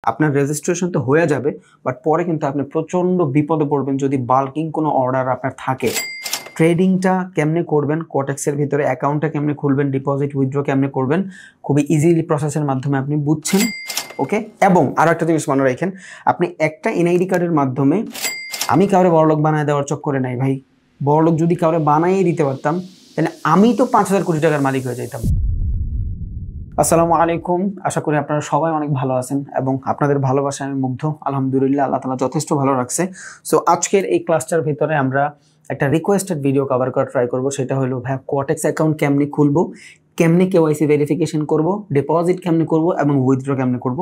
আপনার রেজিস্ট্রেশন তো হয়ে যাবে, বাট পরে কিন্তু আপনি প্রচণ্ড বিপদে পড়বেন যদি বাল্কিং কোনো অর্ডার আপনার থাকে। ট্রেডিংটা কেমনে করবেন, কোটেক্সের ভিতরে অ্যাকাউন্টটা কেমনে খুলবেন, ডিপোজিট উইথড্র কেমনে করবেন, খুবই ইজিলি প্রসেসের মাধ্যমে আপনি বুঝছেন। ওকে, এবং আরও একটা জিনিস মনে রাখেন, আপনি একটা এনআইডি কার্ডের মাধ্যমে, আমি কাউরে বড়লোক বানায় দেওয়ার চক্করে নাই ভাই। বড়লোক যদি কাউরে বানাইয়ে দিতে পারতাম তাহলে আমি তো 5,000 কোটি টাকার মালিক হয়ে যেতাম। আসসালামু আলাইকুম, আশা করি আপনারা সবাই অনেক ভালো আছেন এবং আপনাদের ভালোবাসায় আমি মুগ্ধ। আলহামদুলিল্লাহ, আল্লাহ তাআলা যথেষ্ট ভালো রাখছে। সো আজকের এই ক্লাসটার ভিতরে আমরা একটা রিকোয়েস্টেড ভিডিও কভার করার ট্রাই করব। সেটা হলো ভাই, কোটেক্স অ্যাকাউন্ট কেমনে খুলবো, কেমনে কেওয়াইসি ভেরিফিকেশন করব, ডিপোজিট কেমনে করব এবং উইথড্র কেমনে করব,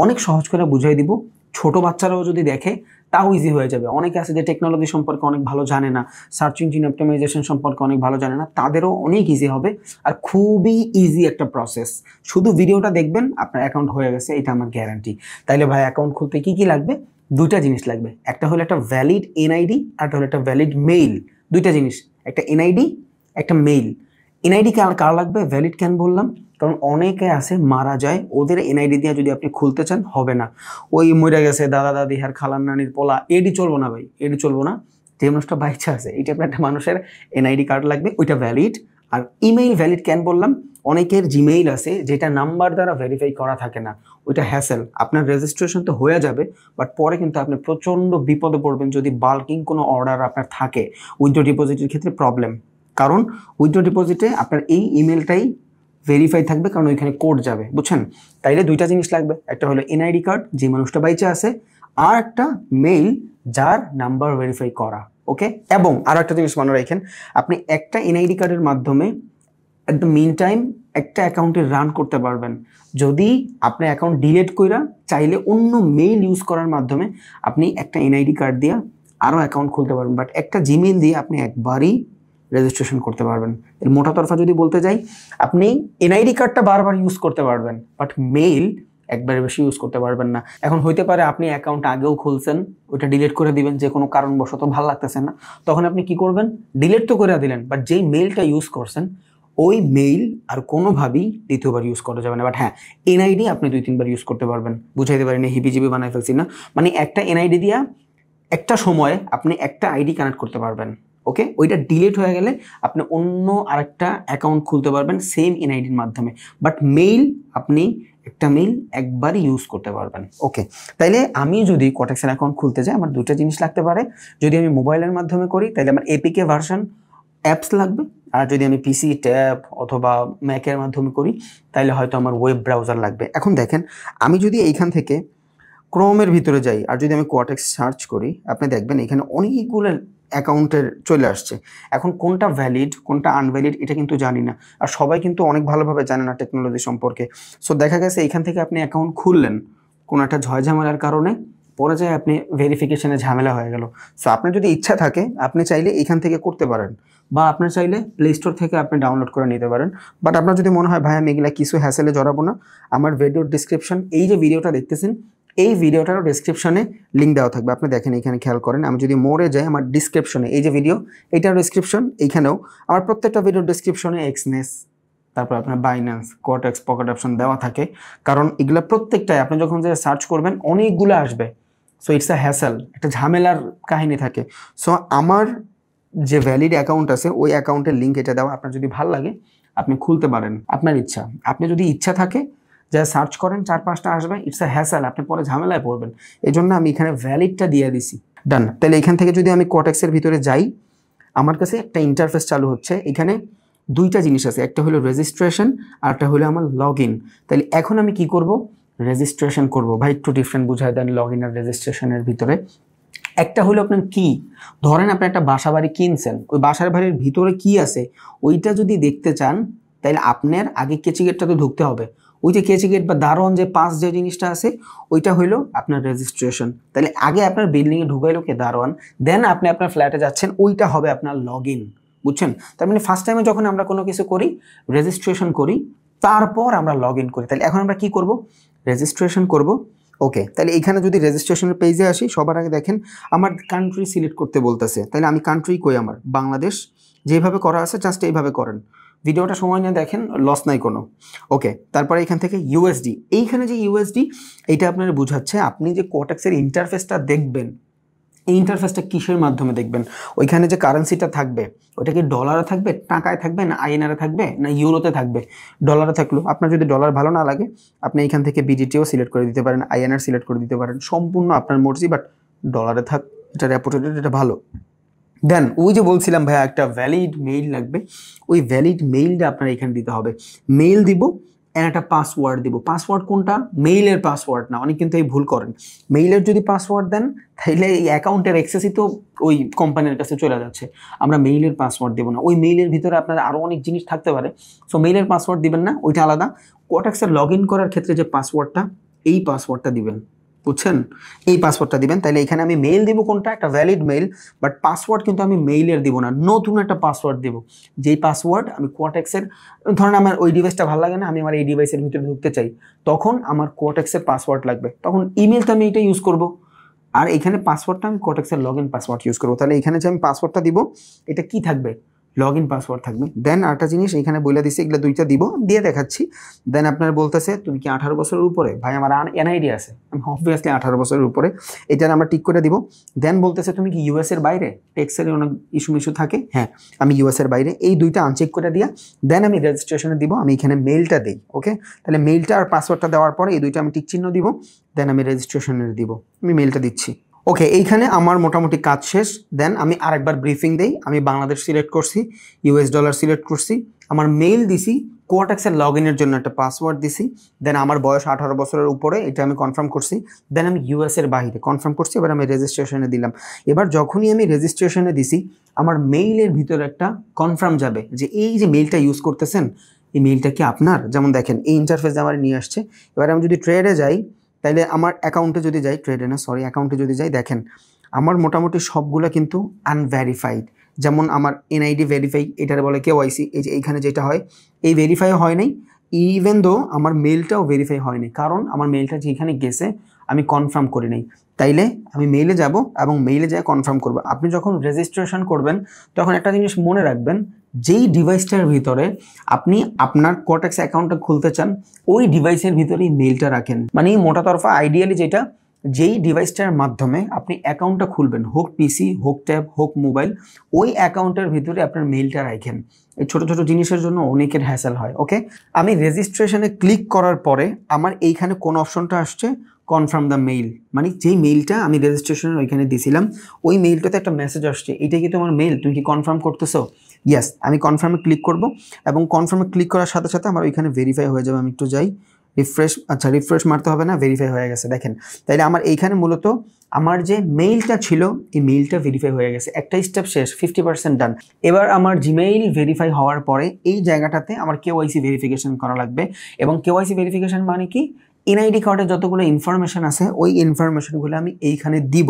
অনেক সহজ করে বুঝাই দিব। ছোট বাচ্চারাও যদি দেখে তাও ইজি হয়ে যাবে। অনেকে আছে যে টেকনোলজি সম্পর্কে অনেক ভালো জানে না, সার্চ ইঞ্জিন অপটিমাইজেশন সম্পর্কে অনেক ভালো জানে না, তাদেরও অনেক ইজি হবে। আর খুবই ইজি একটা প্রসেস, শুধু ভিডিওটা দেখবেন আপনার অ্যাকাউন্ট হয়ে গেছে, এটা আমার গ্যারান্টি। তাইলে ভাই, অ্যাকাউন্ট খুলতে কি কি লাগবে? দুইটা জিনিস লাগবে। একটা হলো একটা ভ্যালিড এনআইডি, আর একটা হলো একটা ভ্যালিড মেইল। দুইটা জিনিস, একটা এনআইডি, একটা মেইল। এনআইডি কার লাগবে, ভ্যালিড কেন বললাম? কারণ অনেকে আছে মারা যায়, ওদের এনআইডি দিয়ে যদি আপনি খুলতে চান হবে না। ওই মরে গেছে দাদা দাদি আর খালার নানির পোলা, এডি চলবো না ভাই, এডি চলবো না। যে মানুষটা বাইচা আছে, এটা আপনার একটা মানুষের এনআইডি কার্ড লাগবে, ওইটা ভ্যালিড। আর ইমেইল ভ্যালিড কেন বললাম? অনেকের জিমেইল আছে যেটা নাম্বার দ্বারা ভেরিফাই করা থাকে না, ওইটা হ্যাসেল। আপনার রেজিস্ট্রেশন তো হয়ে যাবে, বাট পরে কিন্তু আপনি প্রচণ্ড বিপদে পড়বেন যদি বাল্কিং কোনো অর্ডার আপনার থাকে। উইথড্র ডিপোজিটের ক্ষেত্রে প্রবলেম, কারণ উইথড্র ডিপোজিটে আপনার এই ইমেলটাই ভেরিফাই থাকবে, কারণ ওইখানে কোড যাবে, বুঝছেন? তাইলে দুইটা জিনিস লাগবে, একটা হলো এনআইডি কার্ড যে মানুষটা বাইচে আছে, আর একটা মেইল যার নাম্বার ভেরিফাই করা। ওকে, এবং আরও একটা জিনিস মনে রাখেন, আপনি একটা এনআইডি কার্ডের মাধ্যমে অ্যাট দ্য মিন টাইম একটা অ্যাকাউন্টে রান করতে পারবেন। যদি আপনি অ্যাকাউন্ট ডিলিট কইরা চাইলে অন্য মেইল ইউজ করার মাধ্যমে আপনি একটা এনআইডি কার্ড দিয়ে আরও অ্যাকাউন্ট খুলতে পারবেন, বাট একটা জিমেইল দিয়ে আপনি একবারই রেজিস্ট্রেশন করতে পারবেন। এর মোটা তরফা যদি বলতে যাই, আপনি এনআইডি কার্ডটা বারবার ইউজ করতে পারবেন, বাট মেইল একবারে বেশি ইউজ করতে পারবেন না। এখন হইতে পারে আপনি অ্যাকাউন্ট আগেও খুলছেন, ওইটা ডিলিট করে দিবেন, যে কোনো কারণবশত ভালো লাগতেছে না, তখন আপনি কি করবেন? ডিলিট তো করে দিলেন, বাট যেই মেইলটা ইউজ করছেন ওই মেইল আর কোনোভাবেই দ্বিতীয়বার ইউজ করা যাবে না। বাট হ্যাঁ, এনআইডি আপনি 2-3 বার ইউজ করতে পারবেন। বুঝাইতে পারি না, হিবিজিবি বানাই ফেলছি না? মানে একটা এনআইডি দিয়া একটা সময়ে আপনি একটা আইডি কানেক্ট করতে পারবেন। ওকে, ওইটা ডিলিট হয়ে গেলে আপনি অন্য আরেকটা অ্যাকাউন্ট খুলতে পারবেন সেম এনআইডির মাধ্যমে, বাট মেইল আপনি একটা মেইল একবারই ইউজ করতে পারবেন। ওকে, তাইলে আমি যদি কোটেক্সের অ্যাকাউন্ট খুলতে যাই, আমার দুটো জিনিস লাগতে পারে। যদি আমি মোবাইলের মাধ্যমে করি তাহলে আমার এপিকে ভার্সন অ্যাপস লাগবে, আর যদি আমি পিসি ট্যাব অথবা ম্যাকের মাধ্যমে করি তাহলে হয়তো আমার ওয়েব ব্রাউজার লাগবে। এখন দেখেন, আমি যদি এইখান থেকে ক্রোমের ভিতরে যাই আর যদি আমি কোটেক্স সার্চ করি, আপনি দেখবেন এখানে অনেকগুলো অ্যাকাউন্টের চলে আসছে। এখন কোনটা ভ্যালিড কোনটা আনভ্যালিড এটা কিন্তু জানি না, আর সবাই কিন্তু অনেক ভালোভাবে জানে না টেকনোলজি সম্পর্কে। সো দেখা গেছে এখান থেকে আপনি অ্যাকাউন্ট খুললেন, কোনো একটা ঝামেলার কারণে পরে যায় আপনি ভেরিফিকেশনে ঝামেলা হয়ে গেল। সো আপনার যদি ইচ্ছা থাকে আপনি চাইলে এখান থেকে করতে পারেন, বা আপনার চাইলে প্লে স্টোর থেকে আপনি ডাউনলোড করে নিতে পারেন। বাট আপনার যদি মনে হয় ভাই আমি এগুলা কিছু হ্যাসেলে জড়াবো না, আমার ভিডিওর ডিসক্রিপশন, এই যে ভিডিওটা দেখতেছেন এই ভিডিওটারও ডিসক্রিপশনে লিঙ্ক দেওয়া থাকবে। আপনি দেখেন এখানে খেয়াল করেন, আমি যদি মোড়ে যাই আমার ডিসক্রিপশনে এই যে ভিডিও, এইটার ডিসক্রিপশন, এইখানেও আমার প্রত্যেকটা ভিডিওর ডিসক্রিপশনে এক্সনেস, তারপর আপনার বাইন্যান্স, কোটেক্স, পকেট অপশন দেওয়া থাকে। কারণ এগুলো প্রত্যেকটাই আপনি যখন যে সার্চ করবেন অনেকগুলো আসবে। সো ইটস আ হ্যাসেল, একটা ঝামেলার কাহিনী থাকে। সো আমার যে ভ্যালিড অ্যাকাউন্ট আছে ওই অ্যাকাউন্টের লিঙ্ক এটা দেওয়া, আপনার যদি ভালো লাগে আপনি খুলতে পারেন, আপনার ইচ্ছা। আপনি যদি ইচ্ছা থাকে যা সার্চ করেন 4-5টা আসবে, ইটস আ হ্যাসেল, আপনি পরে ঝামেলায় পড়বেন। এই জন্য আমি এখানে ভ্যালিডটা দিয়ে দিছি। ডান। তাহলে এখান থেকে যদি আমি কোটেক্সের ভিতরে যাই, আমার কাছে একটা ইন্টারফেস চালু হচ্ছে। এখানে দুইটা জিনিস আছে, একটা হলো রেজিস্ট্রেশন আর একটা হলো আমার লগ ইন। তাহলে এখন আমি কি করব? রেজিস্ট্রেশন করব। ভাই একটু ডিফারেন্ট বুঝাই দেন লগ ইন আর রেজিস্ট্রেশনের ভিতরে। একটা হলো আপনার কি, ধরেন আপনি একটা বাসা বাড়ি কিনছেন, ওই বাসার বাড়ির ভিতরে কি আছে ওইটা যদি দেখতে চান তাহলে আপনার আগে কেচি গেটটাতে ঢুকতে হবে। ওই যে কেচি গেট বা দারোয়ান যে পাস যে জিনিসটা আছে ওইটা হইলো আপনার রেজিস্ট্রেশন। তাহলে আগে আপনার বিল্ডিংয়ে ঢুকাইলো কে? দারোয়ান। দেন আপনি আপনার ফ্ল্যাটে যাচ্ছেন, ওইটা হবে আপনার লগ ইন। বুঝছেন? তার মানে ফার্স্ট টাইমে যখন আমরা কোনো কিছু করি, রেজিস্ট্রেশন করি, তারপর আমরা লগ ইন করি। তাহলে এখন আমরা কি করব? রেজিস্ট্রেশন করব। ওকে, তাহলে এইখানে যদি রেজিস্ট্রেশনের পেজে আসি, সবার আগে দেখেন আমার কান্ট্রি সিলেক্ট করতে বলতেছে। তাহলে আমি কান্ট্রি কই? আমার বাংলাদেশ। যেভাবে করা আছে জাস্ট এইভাবে করেন। ভিডিওটা সময় নিয়ে দেখেন, লস নাই কোনো। ওকে, তারপরে এখান থেকে ইউএসডি, এইখানে যে ইউএসডি এইটা আপনার বোঝাচ্ছে আপনি যে কোটেক্সের ইন্টারফেসটা দেখবেন, এই ইন্টারফেসটা কিসের মাধ্যমে দেখবেন, ওইখানে যে কারেন্সিটা থাকবে ওটা কি ডলারে থাকবে, টাকায় থাকবে, না আইএনআরে থাকবে, না ইউরোতে থাকবে। ডলারে থাকলো আপনার যদি ডলার ভালো না লাগে আপনি এখান থেকে বিডিটিও সিলেক্ট করে দিতে পারেন, আইএনআর সিলেক্ট করে দিতে পারেন, সম্পূর্ণ আপনার মর্জি, বাট ডলারে থাক, এটা রেপুটেড, এটা ভালো। দেন ওই যে বলছিলাম ভাইয়া একটা ভ্যালিড মেইল লাগবে, ওই ভ্যালিড মেইলটা আপনার এখানে দিতে হবে। মেইল দিব, একটা পাসওয়ার্ড দিব। পাসওয়ার্ড কোনটা? মেইলের পাসওয়ার্ড না, অনেক কিন্তু এই ভুল করেন। মেইলের যদি পাসওয়ার্ড দেন তাহলে এই অ্যাকাউন্টের অ্যাক্সেসই তো ওই কোম্পানির কাছে চলে যাচ্ছে। আমরা মেইলের পাসওয়ার্ড দেবো না, ওই মেইলের ভিতরে আপনার আরও অনেক জিনিস থাকতে পারে। সো মেইলের পাসওয়ার্ড দিবেন না, ওইটা আলাদা। কোটেক্সে লগ ইন করার ক্ষেত্রে যে পাসওয়ার্ডটা, এই পাসওয়ার্ডটা দিবেন, বুঝছেন? এই পাসওয়ার্ডটা দিবেন। তাহলে এখানে আমি মেইল দিব কোনটা, একটা ভ্যালিড মেইল, বাট পাসওয়ার্ড কিন্তু আমি মেইলের দিব না, নতুন একটা পাসওয়ার্ড দিব। যেই পাসওয়ার্ড আমি কোটেক্সের, ধরেন আমার ওই ডিভাইসটা ভালো লাগে না, আমি আমার এই ডিভাইসের ভিতরে ঢুকতে চাই, তখন আমার কোটেক্সের পাসওয়ার্ড লাগবে, তখন ইমেল তো আমি এটা ইউজ করব, আর এখানে পাসওয়ার্ডটা আমি কোটেক্সের লগ ইন পাসওয়ার্ড ইউজ করবো। তাহলে এখানে যে আমি পাসওয়ার্ডটা দিব এটা কি থাকবে, লগ ইন পাসওয়ার্ড থাকবে। দেন আরেকটা জিনিস এখানে বলে দিচ্ছি, এগুলো দুইটা দিব, দিয়ে দেখাচ্ছি। দেন আপনার বলতেছে তুমি কি 18 বছরের উপরে? ভাই আমার এনআইডি আছে, আমি অবভিয়াসলি 18 বছরের উপরে, এটা আমরা টিক করে দিব। দেন বলতেছে তুমি কি ইউএস এর বাইরে? টেক্সের অনেক ইস্যু থাকে, হ্যাঁ আমি ইউএস এর বাইরে, এই দুইটা আনচেক করে দিয়া দেন আমি রেজিস্ট্রেশনে দিব। আমি এখানে মেইলটা দিই, ওকে? তাহলে মেইলটা আর পাসওয়ার্ডটা দেওয়ার পরে এই দুইটা আমি টিক চিহ্ন দিব, দেন আমি রেজিস্ট্রেশনে দিব, আমি মেইলটা দিচ্ছি। ওকে, এইখানে আমার মোটামুটি কাজ শেষ। দেন আমি আরেকবার ব্রিফিং দেই। আমি বাংলাদেশ সিলেক্ট করছি, ইউএস ডলার সিলেক্ট করছি, আমার মেইল দিছি, কোটেক্সের লগ ইনের জন্য একটা পাসওয়ার্ড দিছি, দেন আমার বয়স 18 বছরের উপরে, এটা আমি কনফার্ম করছি। দেন আমি ইউএস এর বাইরে কনফার্ম করছি, এবার আমি রেজিস্ট্রেশনে দিলাম। এবার যখনই আমি রেজিস্ট্রেশনে দিছি আমার মেইলের ভিতরে একটা কনফার্ম যাবে যে এই যে মেইলটা ইউজ করতেছেন এই মেইলটা কি আপনার। যেমন দেখেন এই ইন্টারফেস আমার নিয়ে আসছে। এবার আমি যদি ট্রেডে যাই, তাইলে আমার অ্যাকাউন্টে যদি যাই, ট্রেডে না সরি অ্যাকাউন্টে যদি যাই, দেখেন আমার মোটামুটি সবগুলো কিন্তু আনভেরিফাইড। যেমন আমার এনআইডি ভেরিফাই, এটার বলে কেওয়াইসি, এই যে এইখানে যেটা হয় এই ভেরিফাই হয় নাই, ইভেন দো আমার মেলটাও ভেরিফাই হয়নি, কারণ আমার মেলটা যেখানে গেছে আমি কনফার্ম করি নাই। তাইলে আমি মেইলে যাব এবং মেইলে যেয়ে কনফার্ম করব। আপনি যখন রেজিস্ট্রেশন করবেন তখন একটা জিনিস মনে রাখবেন, যেই ডিভাইসটার ভিতরে আপনি আপনার কোটেক্স অ্যাকাউন্টটা খুলতে চান ওই ডিভাইসের ভিতরেই মেইলটা রাখেন। মানে মোটা তরফা আইডিয়ালি যেটা, যেই ডিভাইসটার মাধ্যমে আপনি অ্যাকাউন্টটা খুলবেন, হোক পিসি হোক ট্যাব হোক মোবাইল, ওই অ্যাকাউন্টের ভিতরে আপনার মেইলটা রাখেন। এই ছোটো ছোটো জিনিসের জন্য অনেকের হ্যাসেল হয়। ওকে, আমি রেজিস্ট্রেশনে ক্লিক করার পরে আমার এইখানে কোন অপশনটা আসছে, কনফার্ম দ্য মেইল, মানে যেই মেইলটা আমি রেজিস্ট্রেশনের ওইখানে দিয়েছিলাম ওই মেইলটাতে একটা মেসেজ আসছে, এইটা কি তোমার মেইল, তুমি কি কনফার্ম করতেছো? ইয়েস, আমি কনফার্মে ক্লিক করব এবং কনফার্মে ক্লিক করার সাথে সাথে আমার ওইখানে ভেরিফাই হয়ে যাবে। আমি একটু যাই, রিফ্রেশ, আচ্ছা রিফ্রেশ মারতে হবে না, ভেরিফাই হয়ে গেছে। দেখেন তাইলে আমার এইখানে মূলত আমার যে মেইলটা ছিল এই মেইলটা ভেরিফাই হয়ে গেছে, একটা স্টেপ শেষ, 50% ডান। এবার আমার জিমেইল ভেরিফাই হওয়ার পরে এই জায়গাটাতে আমার কেওয়াইসি ভেরিফিকেশন করা লাগবে। এবং কেওয়াইসি ভেরিফিকেশন মানে কি, এনআইডি কার্ডে যতগুলো ইনফরমেশন আছে ওই ইনফরমেশনগুলো আমি এইখানে দিব।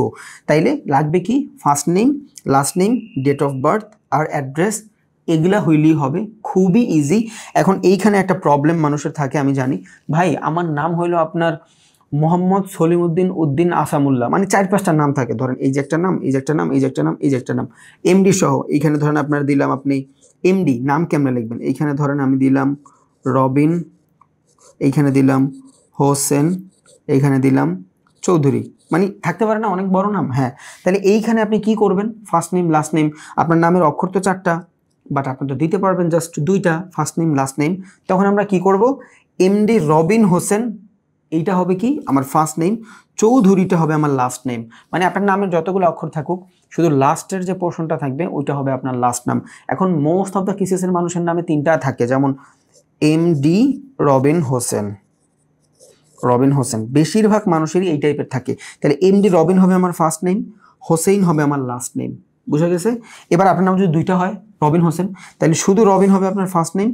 তাইলে লাগবে কি, first name, last name, date of birth আর অ্যাড্রেস, এগুলা হইলেই হবে, খুবই ইজি। এখন এইখানে একটা প্রবলেম মানুষের থাকে আমি জানি, ভাই আমার নাম হইলো আপনার মোহাম্মদ সলিমউদ্দিন উদ্দিন আসামুল্লাহ, মানে 4-5টা নাম থাকে, ধরেন এই যে একটা নাম, এই যে একটা নাম, এই যে একটা নাম, এই যে একটা নাম, এমডি সহ। এইখানে ধরেন আপনার দিলাম, আপনি এমডি নাম কেমনে লিখবেন, এইখানে ধরেন আমি দিলাম রবিন, এইখানে দিলাম হোসেন, এইখানে দিলাম চৌধুরী, মানে থাকতে পারে না অনেক বড় নাম, হ্যাঁ। তাহলে এইখানে আপনি কি করবেন, ফার্স্ট নেম লাস্ট নেম, আপনার নামের অক্ষর তো 4টা, বাট আপনি তো দিতে পারবেন জাস্ট 2টা, ফার্স্ট নেম লাস্ট নেম। তখন আমরা কি করব, এমডি রবিন হোসেন এইটা হবে কি আমার ফার্স্ট নেম, চৌধুরীটা হবে আমার লাস্ট নেম। মানে আপনার নামের যতগুলো অক্ষর থাকুক শুধু লাস্টের যে পোর্শনটা থাকবে ওইটা হবে আপনার লাস্ট নাম। এখন মোস্ট অফ দ্য কেসেসের মানুষের নামে 3টা থাকে, যেমন এমডি রবিন হোসেন, রবিন হোসেন বেশিরভাগ মানুষেরই এই টাইপের থাকে। তাহলে এমডি রবিন হবে আমার ফার্স্ট নেম, হোসেন হবে আমার লাস্ট নেম, বুঝা গেছে? এবার আপনার নাম যদি 2টা হয় রবিন হোসেন, তাহলে শুধু রবিন হবে আপনার ফার্স্ট নেম,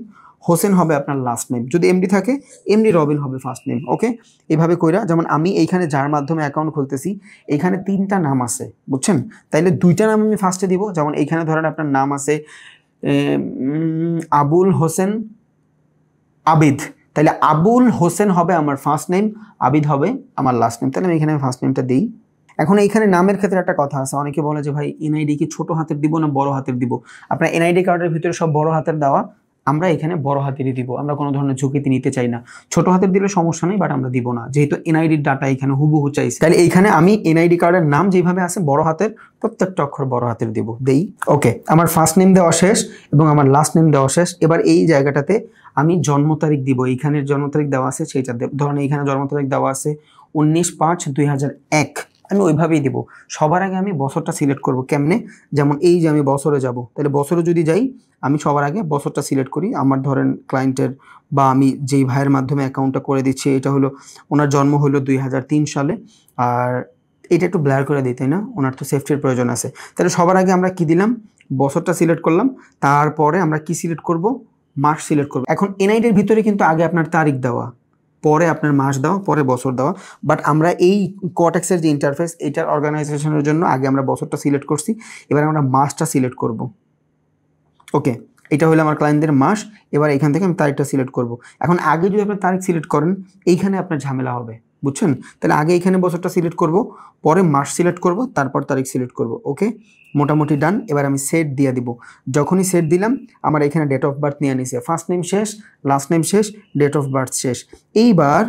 হোসেন হবে আপনার লাস্ট নেম। যদি এমডি থাকে এমডি রবিন হবে ফার্স্ট নেম। ওকে, এভাবে কইরা, যেমন আমি এইখানে যার মাধ্যমে অ্যাকাউন্ট খুলতেছি এইখানে 3টা নাম আছে, বুঝছেন? তাইলে 2টা নাম আমি ফার্স্টে দিব। যেমন এইখানে ধরেন আপনার নাম আছে আবুল হোসেন আবিদ, তাহলে আবুল হোসেন হবে আমার ফার্স্ট নেম, আবিদ হবে আমার লাস্ট নেম। তাহলে আমি এখানে ফার্স্ট নেমটা দিই। এখন এইখানে নামের ক্ষেত্রে একটা কথা আছে, অনেকে বলে যে ভাই এনআইডি কি ছোট হাতের দিব না বড় হাতের দিব? আপনার এনআইডি কার্ডের ভিতরে সব বড় হাতের দেওয়া আমরা এখানে বড় হাতেরই দিব, আমরা কোনো ধরনের ঝুঁকিতে নিতে চাই না। ছোট হাতের দিলে সমস্যা নেই, বাট আমরা দিব না, যেহেতু এনআইডির ডাটা এখানে হুবহু চাইছে। তাহলে এইখানে আমি এনআইডি কার্ডের নাম যেভাবে আছে বড় হাতের, প্রত্যেকটা অক্ষর বড় হাতের দিব, দেই। ওকে, আমার ফার্স্ট নেম দেওয়া শেষ এবং আমার লাস্ট নেম দেওয়া শেষ। এবার এই জায়গাটাতে আমি জন্ম তারিখ দিব, এইখানের জন্ম তারিখ দেওয়া আছে সেইটা ধরেন এইখানে জন্ম তারিখ দেওয়া আছে 19/5/2001, আমি ওইভাবেই দিব। সবার আগে আমি বছরটা সিলেক্ট করব। কেমনে? যেমন এই যে আমি বছরে যাব, তাহলে বছরে যদি যাই আমি সবার আগে বছরটা সিলেক্ট করি। আমার ধরেন ক্লায়েন্টের বা আমি যেই ভাইয়ের মাধ্যমে অ্যাকাউন্টটা করে দিচ্ছি, এটা হলো ওনার জন্ম হলো 2003 সালে। আর এটা একটু ব্লার করে দিই, তাই না? ওনার তো সেফটির প্রয়োজন আছে। তাহলে সবার আগে আমরা কি দিলাম? বছরটা সিলেক্ট করলাম। তারপরে আমরা কি সিলেক্ট করব? মাস সিলেক্ট করব। এখন এনআইডির ভিতরে কিন্তু আগে আপনার তারিখ দেওয়া, পরে আপনার মাস দেওয়া, পরে বছর দেওয়া। বাট আমরা এই কোটেক্সের যে ইন্টারফেস, এটার অর্গানাইজেশনের জন্য আগে আমরা বছরটা সিলেক্ট করছি, এবার আমরা মাসটা সিলেক্ট করব। ওকে, এটা হলো আমার ক্লায়েন্টদের মাস। এবার এখান থেকে আমি তারিখটা সিলেক্ট করব। এখন আগে যদি আপনার তারিখ সিলেক্ট করেন, এইখানে আপনার ঝামেলা হবে, বুঝছেন? তাহলে আগে এখানে বছরটা সিলেক্ট করব, পরে মাস সিলেক্ট করব, তারপর তারিখ সিলেক্ট করব। ওকে, মোটামুটি ডান। এবার আমি সেট দিয়ে দিব। যখনই সেট দিলাম আমার এখানে ডেট অফ বার্থ নিয়ে নিছে, ফার্স্ট নেম শেষ, লাস্ট নেম শেষ, ডেট অফ বার্থ শেষ। এইবার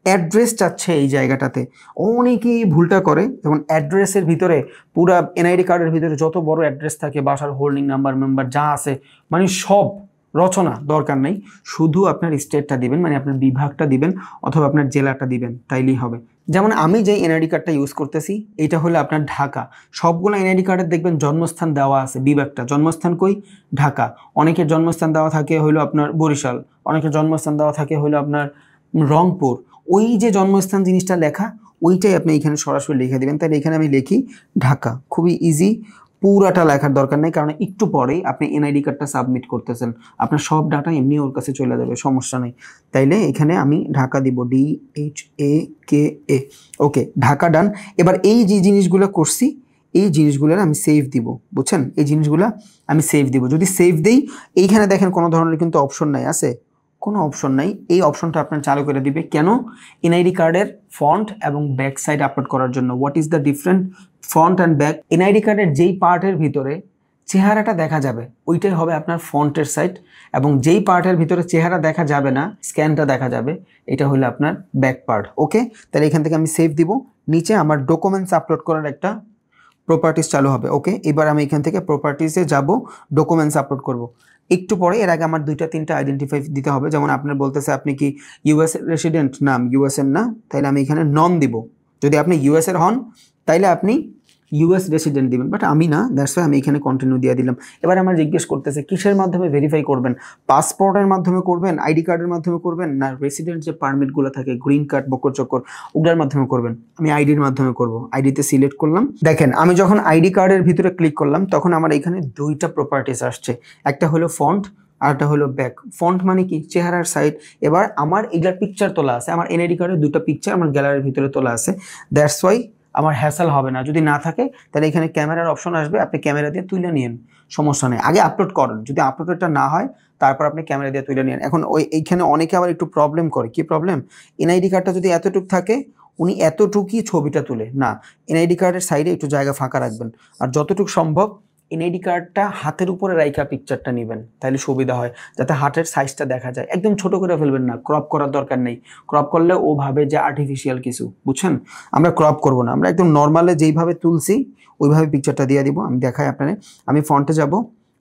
অ্যাড্রেস চাচ্ছে এই জায়গাটাতে। অনেকেই ভুলটা করে, যেমন অ্যাড্রেসের ভিতরে পুরা এনআইডি কার্ডের ভিতরে যত বড় অ্যাড্রেস থাকে, বাসার হোল্ডিং নাম্বার মেম্বার যা আছে, মানে সব রচনা দরকার নেই, শুধু আপনার স্টেটটা দিবেন, মানে আপনার বিভাগটা দিবেন অথবা আপনার জেলাটা দিবেন, তাইলেই হবে। যেমন আমি যে এনআইডি কার্ডটা ইউজ করতেছি, এটা হলো আপনার ঢাকা। সবগুলো এনআইডি কার্ডের দেখবেন জন্মস্থান দেওয়া আছে, বিভাগটা, জন্মস্থান কই? ঢাকা। অনেকের জন্মস্থান দেওয়া থাকে হলো আপনার বরিশাল, অনেকের জন্মস্থান দেওয়া থাকে হলো আপনার রংপুর। ওই যে জন্মস্থান জিনিসটা লেখা, ওইটাই আপনি এখানে সরাসরি লিখে দিবেন। তাহলে এখানে আমি লিখি ঢাকা, খুবই ইজি, পুরাটা লেখার দরকার নেই, কারণ একটু পরেই আপনি এনআইডি কার্ডটা সাবমিট করতেছেন, আপনার সব ডাটা এমনি ওর কাছে চলে যাবে, সমস্যা নেই। তাইলে এখানে আমি ঢাকা দিব, DHAKA। ওকে, ঢাকা ডান। এবার এই যে জিনিসগুলো করছি, এই জিনিসগুলোর আমি সেভ দিব, বুঝছেন? এই জিনিসগুলো আমি সেভ দিব। যদি সেভ দেই, এইখানে দেখেন কোনো ধরনের কিন্তু অপশন নাই, আছে? কোনো অপশন নাই। এই অপশনটা আপনার চালু করে দিবে। কেন? এনআইডি কার্ডের ফন্ট এবং ব্যাক সাইড আপলোড করার জন্য। What is the different font and back? NID কার্ডের যেই পার্টের ভিতরে চেহারাটা দেখা যাবে ওইটাই হবে আপনার ফন্টের সাইড, এবং যেই পার্টের ভিতরে চেহারা দেখা যাবে না, স্ক্যানটা দেখা যাবে, এটা হলো আপনার ব্যাক পার্ট। ওকে, তাহলে এখান থেকে আমি সেভ দিব। নিচে আমার ডকুমেন্টস আপলোড করার একটা প্রপার্টিস চালু হবে। ওকে, এবার আমি এখান থেকে প্রপার্টিসে যাব, ডকুমেন্টস আপলোড করব। একটু পরে এর আগে আমার 2-3টা আইডেন্টিফাই দিতে হবে। যেমন আপনার বলতেছে আপনি কি ইউএস রেসিডেন্ট, নাম ইউএস এর না, তাইলে আমি এখানে নন দিব। যদি আপনি ইউএস এর হন তাইলে আপনি ইউএস রেসিডেন্ট দিবেন, বাট আমি না, দ্যাটস ওয়াই আমি এখানে কন্টিনিউ দিয়ে দিলাম। এবার আমার জিজ্ঞেস করতেছে কিসের মাধ্যমে ভেরিফাই করবেন? পাসপোর্টের মাধ্যমে করবেন, আইডি কার্ডের মাধ্যমে করবেন, না রেসিডেন্ট যে পারমিটগুলো থাকে, গ্রিন কার্ড, বকর চক্কর, ওগুলোর মাধ্যমে করবেন? আমি আইডির মাধ্যমে করব। আইডিতে সিলেক্ট করলাম। দেখেন আমি যখন আইডি কার্ডের ভিতরে ক্লিক করলাম তখন আমার এখানে 2টা প্রপার্টিস আসছে, একটা হলো ফন্ট আরটা হলো ব্যাক। ফন্ট মানে কি? চেহারার সাইড। এবার আমার এগুলার পিকচার তোলা আছে, আমার এনআইডি কার্ডের 2টা পিকচার আমার গ্যালারির ভিতরে তোলা আছে, দ্যাটস ওয়াই আমার হ্যাসেল হবে না। যদি না থাকে তাহলে এখানে ক্যামেরার অপশন আসবে, আপনি ক্যামেরা দিয়ে তুলে নিন, সমস্যা নেই। আগে আপলোড করেন, যদি আপলোডটা না হয় তারপর আপনি ক্যামেরা দিয়ে তুলে নিন। এখন এইখানে অনেকে আবার একটু প্রবলেম করে। কি প্রবলেম? এনআইডি কার্ডটা যদি এতটুক থাকে, উনি এতটুকুই ছবিটা তুলে না, এনআইডি কার্ডের সাইডে একটু জায়গা ফাঁকা রাখবেন, আর যতটুকু সম্ভব এনআইডি কার্ডটা হাতের উপরে রাইখা পিকচারটা নেবেন, তাহলে সুবিধা হয়, যাতে হাতের সাইজটা দেখা যায়। একদম ছোট করে ফেলবেন না, ক্রপ করার দরকার নেই। ক্রপ করলে ও ভাবে যে আর্টিফিশিয়াল কিছু, বুঝছেন? আমরা ক্রপ করব না, আমরা একদম নর্মালে যেইভাবে তুলছি ওইভাবে পিকচারটা দিয়ে দিব। আমি দেখাই আপনারে। আমি ফন্টে যাব,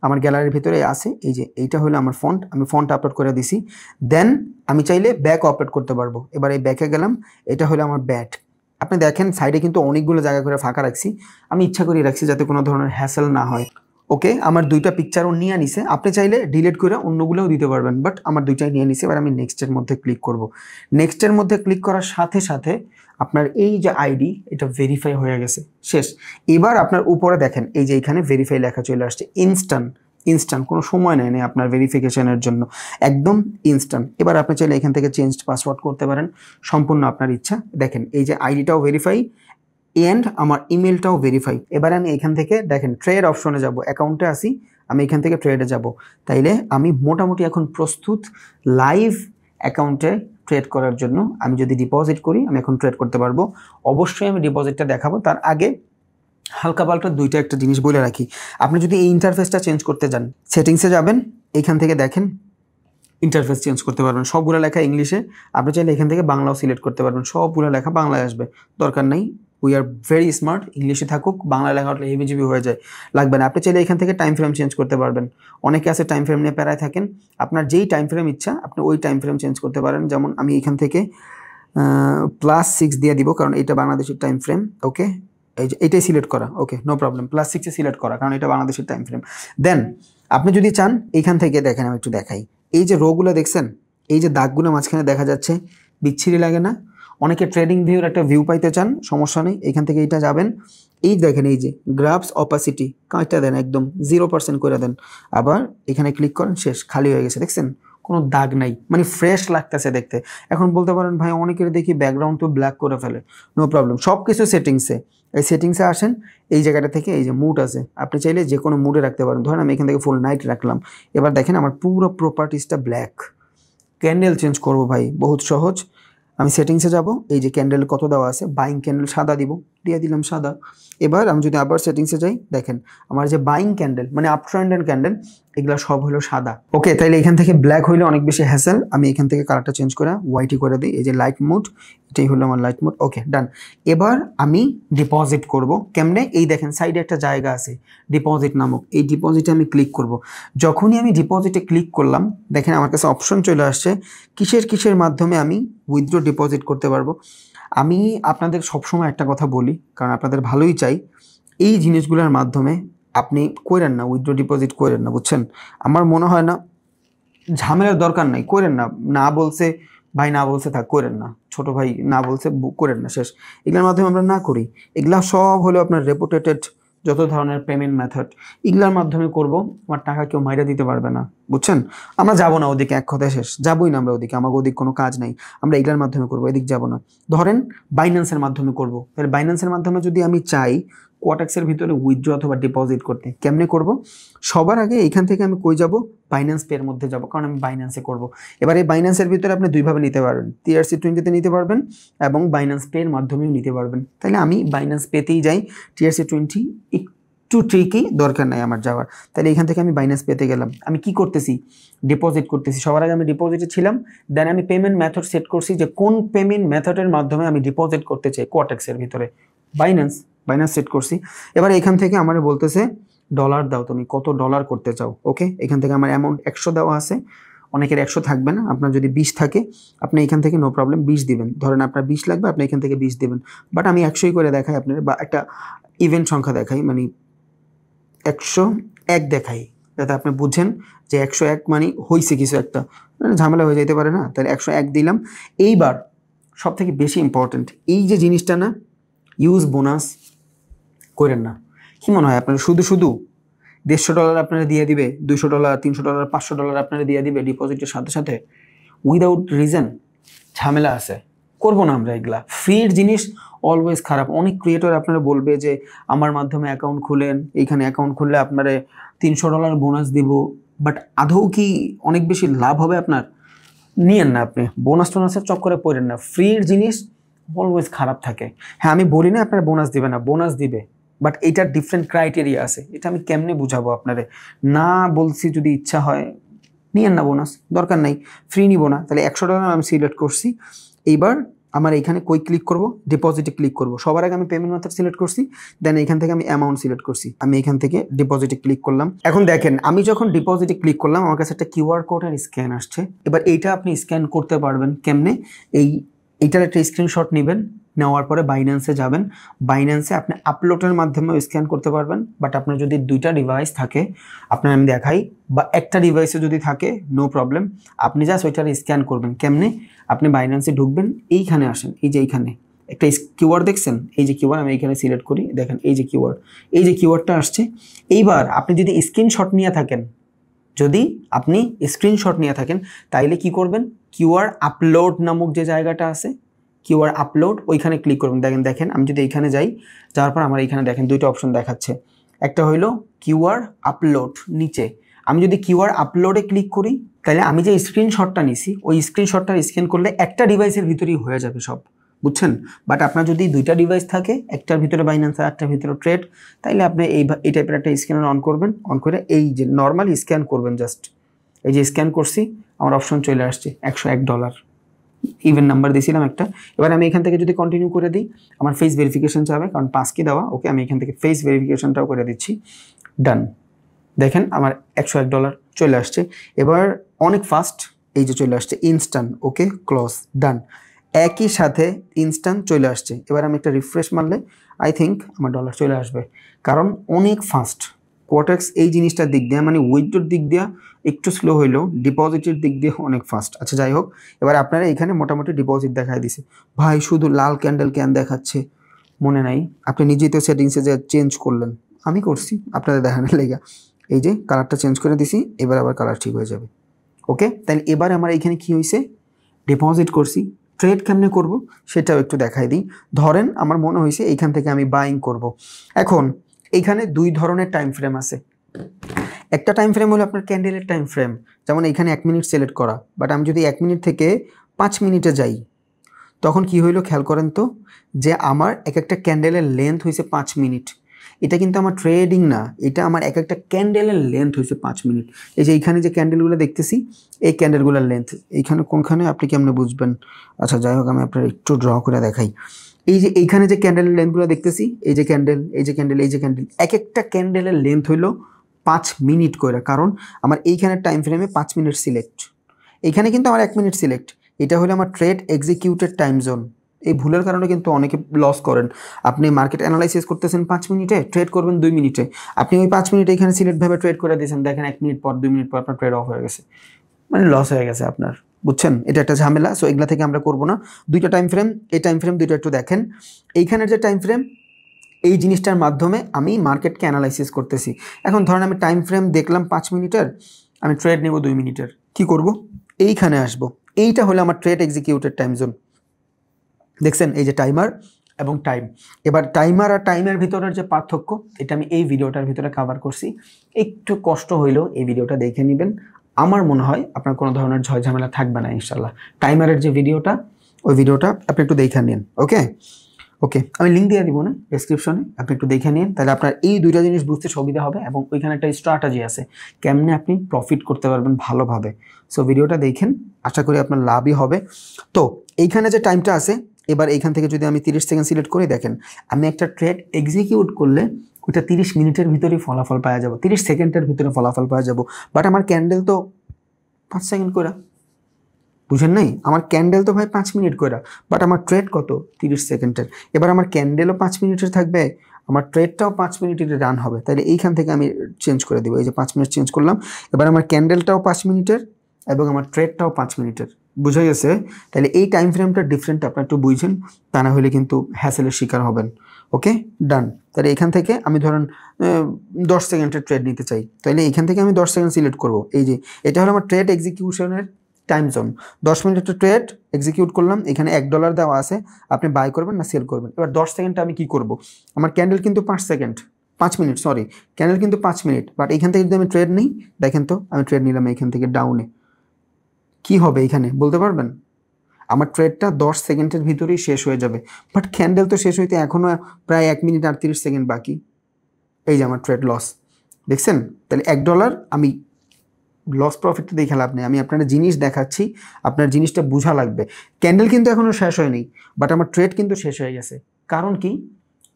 আমার গ্যালারির ভিতরে আছে এই যে এইটা হলো আমার ফন্ট, আমি ফন্ট আপলোড করে দিছি। দেন আমি চাইলে ব্যাক আপলোড করতে পারবো। এবার এই ব্যাকে গেলাম, এটা হলো আমার ব্যাক। আপনি দেখেন সাইডে কিন্তু অনেকগুলো জায়গা করে ফাঁকা রাখছি, আমি ইচ্ছা করে রাখছি যাতে কোনো ধরনের হ্যাসেল না হয়। ওকে, আমার 2টা পিকচারও নিয়ে নিছে। আপনি চাইলে ডিলিট করে অন্যগুলোও দিতে পারবেন, বাট আমার 2টাই নিয়ে নিছে। এবার আমি নেক্সটের মধ্যে ক্লিক করব। নেক্সটের মধ্যে ক্লিক করার সাথে সাথে আপনার এই যে আইডি, এটা ভেরিফাই হয়ে গেছে, শেষ। এবার আপনার উপরে দেখেন এই যে এখানে ভেরিফাই লেখা চলে আসছে, ইনস্ট্যান্ট, কোনো সময় নেয় না আপনার ভেরিফিকেশনের জন্য, একদম ইনস্ট্যান্ট। এবার আপনি চাইলে এখান থেকে চেঞ্জ পাসওয়ার্ড করতে পারেন, সম্পূর্ণ আপনার ইচ্ছা। দেখেন এই যে আইডিটাও ভেরিফাই এন্ড আমার ইমেলটাও ভেরিফাই। এবার আমি এখান থেকে দেখেন ট্রেড অপশনে যাব, অ্যাকাউন্টে আসি, আমি এখান থেকে ট্রেডে যাব। তাইলে আমি মোটামুটি এখন প্রস্তুত লাইভ অ্যাকাউন্টে ট্রেড করার জন্য। আমি যদি ডিপোজিট করি আমি এখন ট্রেড করতে পারবো। অবশ্যই আমি ডিপোজিটটা দেখাবো, তার আগে হালকা পাল্টা একটা জিনিস বলে রাখি। আপনি যদি এই ইন্টারফেসটা চেঞ্জ করতে যান, সেটিংসে যাবেন, এইখান থেকে দেখেন ইন্টারফেস চেঞ্জ করতে পারবেন, সবগুলো লেখা ইংলিশে, আপনি চাইলে এখান থেকে বাংলাও সিলেক্ট করতে পারবেন, সবগুলো লেখা বাংলায় আসবে, দরকার নেই। উই আর ভেরি স্মার্ট, ইংলিশে থাকুক, বাংলা লেখা হলে হেবিজিবি হয়ে যায়, লাগবে না। আপনি চাইলে এখান থেকে টাইম ফ্রেম চেঞ্জ করতে পারবেন, অনেকে আছে টাইম ফ্রেম নিয়ে প্যারায় থাকেন, আপনার যেই টাইম ফ্রেম ইচ্ছা আপনি ওই টাইম ফ্রেম চেঞ্জ করতে পারেন। যেমন আমি এখান থেকে +6 দিয়ে দিব, কারণ এটা বাংলাদেশের টাইম ফ্রেম। ওকে, এই যে এটাই সিলেক্ট করা, ওকে নো প্রবলেম, +6 সিলেক্ট করা, কারণ এটা বাংলাদেশের টাইম ফ্রেম। দেন আপনি যদি চান এইখান থেকে দেখেন, আমি একটু দেখাই, এই যে রোগুলো দেখছেন, এই যে দাগগুলো মাঝখানে দেখা যাচ্ছে, বিচ্ছিরি লাগে না? অনেকে ট্রেডিং ভিউর একটা ভিউ পাইতে চান, সমস্যা নেই, এখান থেকে এইটা যাবেন, এই দেখেন এই যে গ্রাফস অপাসিটি কাঁচটা দেন, একদম 0% করে দেন, আবার এখানে ক্লিক করেন, শেষ, খালি হয়ে গেছে, দেখছেন কোনো দাগ নাই, মানে ফ্রেশ লাগতেছে দেখতে। এখন বলতে পারেন ভাই অনেকের দেখি ব্যাকগ্রাউন্ড তো ব্ল্যাক করে ফেলে, নো প্রবলেম, সব কিছু সেটিংসে, এই সেটিংসে আসেন, এই জায়গাটা থেকে এই যে মুড আছে, আপনি চাইলে যে কোনো মুডে রাখতে পারেন, ধরেন আমি এখান থেকে ফুল নাইট রাখলাম। এবার দেখেন আমার পুরো প্রপার্টিসটা ব্ল্যাক। ক্যান্ডেল চেঞ্জ করব ভাই, বহুত সহজ, আমি সেটিংসে যাব, এই যে ক্যান্ডেল কত দেওয়া আছে, বাইং ক্যান্ডেল সাদা দিব, দিয়ে দিলাম সাদা। এবার আমি যদি আবার সেটিংসে যাই, দেখেন আমার যে বাইং ক্যান্ডেল মানে আপ ট্রেন্ড এন্ড ক্যান্ডেল, এগুলো সব হলো সাদা। ওকে, তাইলে এখান থেকে ব্ল্যাক হইলে অনেক বেশি হ্যাসেল, আমি এখান থেকে কালারটা চেঞ্জ করে হোয়াইটই করে দিই, এই যে লাইট মোড, এটাই হলো আমার লাইট মোড। ওকে ডান। এবার আমি ডিপোজিট করব কেমনে, এই দেখেন সাইডে একটা জায়গা আছে ডিপোজিট নামক, এই ডিপোজিটে আমি ক্লিক করব। যখনই আমি ডিপোজিটে ক্লিক করলাম, দেখেন আমার কাছে অপশন চলে আসছে কিসের মাধ্যমে আমি উইথড্র ডিপোজিট করতে পারবো। আমি আপনাদের সবসময় একটা কথা বলি, কারণ আপনাদের ভালোই চাই, এই জিনিসগুলোর মাধ্যমে আপনি করেন না, উইথড্র ডিপোজিট করেন না, বুঝছেন? আমার মনে হয় না, ঝামেলার দরকার নাই, করেন না, না বলছে ভাই, না বলছে থাক, করেন না, ছোট ভাই না বলছে করেন না, শেষ। এগুলোর মাধ্যমে আমরা না করি, এগুলা সব হলো আপনার রেপুটেটেড যত ধরনের পেমেন্ট মেথড, এগুলার মাধ্যমে করব, আমার টাকা কেউ মাইরা দিতে পারবে না, বুঝছেন? আমরা যাবো না ওদিকে, এক কথায় শেষ, যাবোই না আমরা ওদিকে, আমাকে ওদিক কোনো কাজ নাই, আমরা এগুলার মাধ্যমে করবো, এদিক যাবো না। ধরেন বাইন্যান্সের মাধ্যমে করব, তাহলে বাইন্যান্সের মাধ্যমে যদি আমি চাই কোয়াটেক্সের ভিতরে উইথড্র অথবা ডিপোজিট করতে, কেমনে করব? সবার আগে এখান থেকে আমি কই যাব, বাইন্যান্স পের মধ্যে যাব, কারণ আমি বাইন্যান্সে করব। এবার এই বাইন্যান্সের ভিতরে আপনি দুইভাবে নিতে পারবেন, TRC20 নিতে পারবেন এবং বাইন্যান্স পের মাধ্যমেও নিতে পারবেন। তাহলে আমি বাইন্যান্স পেতেই যাই, TRC20 একটু ট্রিকি, দরকার নাই আমার যাওয়ার। তাহলে এখান থেকে আমি বাইন্যান্স পেতে গেলাম, আমি কি করতেছি, ডিপোজিট করতেছি। সবার আগে আমি ডিপোজিটে ছিলাম, দেন আমি পেমেন্ট মেথড সেট করছি যে কোন পেমেন্ট মেথডের মাধ্যমে আমি ডিপোজিট করতে চাই কোয়াটেক্সের ভিতরে, বাইন্যান্স সেট করছি। এবার এখান থেকে আমার বলতেছে ডলার দাও, তুমি কত ডলার করতে চাও। ওকে, এখান থেকে আমার অ্যামাউন্ট 100 দেওয়া আছে, অনেকের 100 থাকবে না, আপনার যদি 20 থাকে আপনি এখান থেকে নো প্রবলেম 20 দিবেন, ধরেন আপনার 20 লাগবে, আপনি এখান থেকে 20 দিবেন। বাট আমি 100ই করে দেখাই আপনার, বা একটা ইভেন্ট সংখ্যা দেখাই, মানে 101 দেখাই, যাতে আপনি বুঝেন যে 101 মানে হয়েছে কিছু একটা, ঝামেলা হয়ে যেতে পারে না। তাহলে 101 দিলাম। এইবার সব থেকে বেশি ইম্পর্টেন্ট এই যে জিনিসটা না, ইউজ বোনাস করেন না। কি মনে হয় আপনার শুধু $150 আপনারা দিয়ে দিবে, $200, $300, $500 আপনারা দিয়ে দিবে ডিপোজিটের সাথে সাথে উইদাউট রিজন? ঝামেলা আছে, করবো না আমরা এগুলা। ফ্রির জিনিস অলওয়েজ খারাপ। অনেক ক্রিয়েটর আপনারা বলবে যে আমার মাধ্যমে অ্যাকাউন্ট খুলেন, এইখানে অ্যাকাউন্ট খুললে আপনারা $300 বোনাস দিব, বাট আদৌ কি অনেক বেশি লাভ হবে আপনার? নিয়েন না, আপনি বোনাস টোনাসের চক্করে পড়েন না। ফ্রির জিনিস অলওয়েজ খারাপ থাকে। হ্যাঁ, আমি বলি না আপনার বোনাস দিবে না, বোনাস দিবে, বাট এইটার ডিফারেন্ট ক্রাইটেরিয়া আছে, এটা আমি কেমনে বুঝাবো আপনারে? না বলছি, যদি ইচ্ছা হয় নিয়েন না, বোনাস দরকার নাই, ফ্রি নিব না। তাহলে $100 আমি সিলেক্ট করছি। এইবার আমার এইখানে কই ক্লিক করব, ডিপোজিটে ক্লিক করব। সবার আগে আমি পেমেন্ট মেথড সিলেক্ট করছি, দেন এখান থেকে আমি অ্যামাউন্ট সিলেক্ট করছি, আমি এখান থেকে ডিপোজিটে ক্লিক করলাম। এখন দেখেন আমি যখন ডিপোজিটে ক্লিক করলাম, আমার কাছে একটা কিউআর কোড আর স্ক্যান আসছে। এবার এইটা আপনি স্ক্যান করতে পারবেন কেমনে, এইটার একটা স্ক্রিনশট নেবেন, নেওয়ার পরে বাইন্যান্সে যাবেন, বাইন্যান্সে আপনি আপলোডের মাধ্যমেও স্ক্যান করতে পারবেন। বাট আপনার যদি 2টা ডিভাইস থাকে, আপনার আমি দেখাই, বা একটা ডিভাইসে যদি থাকে নো প্রবলেম, আপনি জাস্ট ওইটার স্ক্যান করবেন। কেমনে? আপনি বাইন্যান্সে ঢুকবেন, এইখানে আসেন, এই যে এইখানে একটা কিউআর দেখছেন, এই যে কিউআর, আমি এইখানে সিলেক্ট করি, দেখেন এই যে কিউআরটা আসছে। এইবার আপনি যদি স্ক্রিনশট নিয়ে থাকেন, তাইলে কি করবেন, কিউআর আপলোড নামক যে জায়গাটা আছে, কিউআর আপলোড, ওইখানে ক্লিক করবেন। দেখেন আমি যদি এইখানে যাই, যাওয়ার পর আমার এইখানে দেখেন 2টা অপশন দেখাচ্ছে, একটা হইলো কিউআর আপলোড নিচে। আমি যদি কিউআর আপলোডে ক্লিক করি, তাহলে আমি যে স্ক্রিনশটটা নিছি, ওই স্ক্রিনশটটা স্ক্যান করলে একটা ডিভাইসের ভিতরেই হয়ে যাবে সব, বুঝছেন? বাট আপনার যদি 2টা ডিভাইস থাকে, একটার ভিতরে বাইন্যান্স আর একটার ভিতরে ট্রেড, তাইলে আপনি এই টাইপের একটা স্ক্যানার অন করবেন, অন করে এই যে নর্মালি স্ক্যান করবেন, জাস্ট এই যে স্ক্যান করছি, আমার অপশন চলে আসছে $101, ইভেন নাম্বার দিয়েছিলাম একটা। এবার আমি এখান থেকে যদি কন্টিনিউ করে দিই, আমার ফেস ভেরিফিকেশন চাবে, কারণ পাস কি দেওয়া। ওকে, আমি এখান থেকে ফেস ভেরিফিকেশনটাও করে দিচ্ছি। ডান, দেখেন আমার $101 চলে আসছে। এবার অনেক ফাস্ট, এই যে চলে আসছে ইনস্ট্যান্ট। ওকে, ক্লোজ, ডান, একই সাথে ইনস্ট্যান্ট চলে আসছে। এবার আমি একটা রিফ্রেশ মারলে আই থিঙ্ক আমার ডলার চলে আসবে, কারণ অনেক ফাস্ট। কোয়াটেক্স এই জিনিসটার দিক দিয়ে, মানে উইথড্রোর দিক দিয়ে একটু স্লো হইলেও ডিপোজিটের দিক দিয়ে অনেক ফাস্ট। আচ্ছা যাই হোক, এবার আপনারা এখানে মোটামুটি ডিপোজিট দেখায় দিছে। ভাই শুধু লাল ক্যান্ডেল কেন দেখাচ্ছে মনে নাই? আপনি নিজেই তো সেটিংসে যে চেঞ্জ করলেন, আমি করছি আপনাদের দেখানোর লেগে। এই যে কালারটা চেঞ্জ করে দিছি, এবার আবার কালার ঠিক হয়ে যাবে। ওকে, তাহলে এবার আমার এখানে কি হয়েছে, ডিপোজিট করছি। ট্রেড কেমনে করব সেটাও একটু দেখাই দিই। ধরেন আমার মনে হয়েছে এইখান থেকে আমি বাইং করব। এখন এইখানে দুই ধরনের টাইম ফ্রেম আছে। একটা টাইম ফ্রেম হলো আপনার ক্যান্ডেলের টাইম ফ্রেম, যেমন এখানে 1 মিনিট সিলেক্ট করা। বাট আমি যদি 1 মিনিট থেকে 5 মিনিটে যাই, তখন কি হইলো খেয়াল করেন তো, যে আমার এক একটা ক্যান্ডেলের লেন্থ হয়েছে 5 মিনিট। এটা কিন্তু আমার ট্রেডিং না, এটা আমার এক একটা ক্যান্ডেলের লেন্থ হয়েছে 5 মিনিট। এই যে এইখানে যে ক্যান্ডেলগুলো দেখতেছি, এই ক্যান্ডেলগুলোর লেন্থ এইখানে কোনখানে আপনি কেমনে বুঝবেন? আচ্ছা যাই হোক, আমি আপনার একটু ড্র করে দেখাই। এই যে এইখানে যে ক্যান্ডেলের লেন্থগুলো দেখতেছি, এই যে ক্যান্ডেল, এই যে ক্যান্ডেল, এই যে ক্যান্ডেল, এক একটা ক্যান্ডেলের লেন্থ হইলো 5 মিনিট করে, কারণ আমার এইখানে টাইম ফ্রেমে 5 মিনিট সিলেক্ট, এইখানে কিন্তু আমার 1 মিনিট সিলেক্ট। এটা হলো আমার ট্রেড এক্সিকিউটেড টাইম জোন। এই ভুলের কারণে কিন্তু অনেকে লস করেন। আপনি মার্কেট অ্যানালাইসিস করতেছেন 5 মিনিটে, ট্রেড করবেন 2 মিনিটে। আপনি ওই 5 মিনিটে এখানে সিলেক্টভাবে ট্রেড করে দিয়েছেন, দেখেন 1 মিনিট পর 2 মিনিট পর আপনার ট্রেড অফ হয়ে গেছে, মানে লস হয়ে গেছে আপনার, বুঝছেন? এটা একটা ঝামেলা। সো এগুলা থেকে আমরা করবো না। দুইটা টাইম ফ্রেম, এই টাইম ফ্রেম দুইটা একটু দেখেন। এইখানের যে টাইম ফ্রেম, এই জিনিসটার মাধ্যমে আমি মার্কেটকে অ্যানালাইসিস করতেছি। এখন ধরেন আমি টাইম ফ্রেম দেখলাম 5 মিনিটের, আমি ট্রেড নেব 2 মিনিটের। কি করব? এইখানে আসবো, এইটা হলো আমার ট্রেড এক্সিকিউটেড টাইম জোন। দেখছেন এই যে টাইমার এবং টাইম। এবার টাইমার আর টাইমের ভিতরের যে পার্থক্য, এটা আমি এই ভিডিওটার ভিতরে কভার করছি। একটু কষ্ট হইলেও এই ভিডিওটা দেখে নেবেন, আমার মনে হয় আপনার কোনো ধরনের ঝয় ঝামেলা থাকবে না ইনশাল্লাহ। টাইমারের যে ভিডিওটা, ওই ভিডিওটা আপনি একটু দেখে নিন। ওকে ওকে, আমি লিঙ্ক দিয়ে দিব না ডেসক্রিপশনে, আপনি একটু দেখে নিন, তাহলে আপনার এই দুইটা জিনিস বুঝতে সুবিধা হবে। এবং ওইখানে একটা স্ট্র্যাটেজি আছে কেমনে আপনি প্রফিট করতে পারবেন ভালোভাবে। সো ভিডিওটা দেখেন, আশা করি আপনার লাভই হবে। তো এইখানে যে টাইমটা আছে, এবার এইখান থেকে যদি আমি 30 সেকেন্ড সিলেক্ট করে দেখেন, আমি একটা ট্রেড এক্সিকিউট করলে ওইটা 30 মিনিটের ভিতরেই ফলাফল পাওয়া যাবো, 30 সেকেন্ডের ভিতরে ফলাফল পাওয়া যাবো। বাট আমার ক্যান্ডেল তো 5 সেকেন্ড করে, বুঝেন নাই? আমার ক্যান্ডেল তো ভাই 5 মিনিট করে, বাট আমার ট্রেড কত? 30 সেকেন্ডের। এবার আমার ক্যান্ডেলও 5 মিনিটের থাকবে, আমার ট্রেডটাও 5 মিনিটের রান হবে। তাহলে এইখান থেকে আমি চেঞ্জ করে দেবো, এই যে 5 মিনিট চেঞ্জ করলাম। এবার আমার ক্যান্ডেলটাও 5 মিনিটের এবং আমার ট্রেডটাও 5 মিনিটের। বুঝা গেছে? তাহলে এই টাইম ফ্রেমটা ডিফারেন্ট, আপনার একটু বুঝছেন, তা না হলে কিন্তু হ্যাসেলের শিকার হবেন। ওকে, ডান। তাহলে এখান থেকে আমি ধরেন 10 সেকেন্ডের ট্রেড নিতে চাই, তাহলে এখান থেকে আমি 10 সেকেন্ড সিলেক্ট করবো। এই যে এটা হলো আমার ট্রেড এক্সিকিউশনের টাইম জোন। 10 মিনিটের ট্রেড এক্সিকিউট করলাম, এখানে $1 দেওয়া আছে, আপনি বাই করবেন না সেল করবেন। এবার 10 সেকেন্ডটা আমি কি করব? আমার ক্যান্ডেল কিন্তু 5 মিনিট, সরি, ক্যান্ডেল কিন্তু 5 মিনিট। বাট এখান থেকে যদি আমি ট্রেড নিই, দেখেন তো আমি ট্রেড নিলাম এখান থেকে ডাউনে, কি হবে এখানে বলতে পারবেন? আমার ট্রেডটা 10 সেকেন্ডের ভিতরেই শেষ হয়ে যাবে। বাট ক্যান্ডেল তো শেষ হইতে এখনও প্রায় 1 মিনিট 38 সেকেন্ড বাকি। এই যে আমার ট্রেড লস, দেখছেন? তাহলে $1 আমি লস প্রফিটটা দেখে লাভ নেই। আমি আপনার জিনিস দেখাচ্ছি, আপনার জিনিসটা বোঝা লাগবে। ক্যান্ডেল কিন্তু এখনও শেষ হয়নি, বাট আমার ট্রেড কিন্তু শেষ হয়ে গেছে। কারণ কি?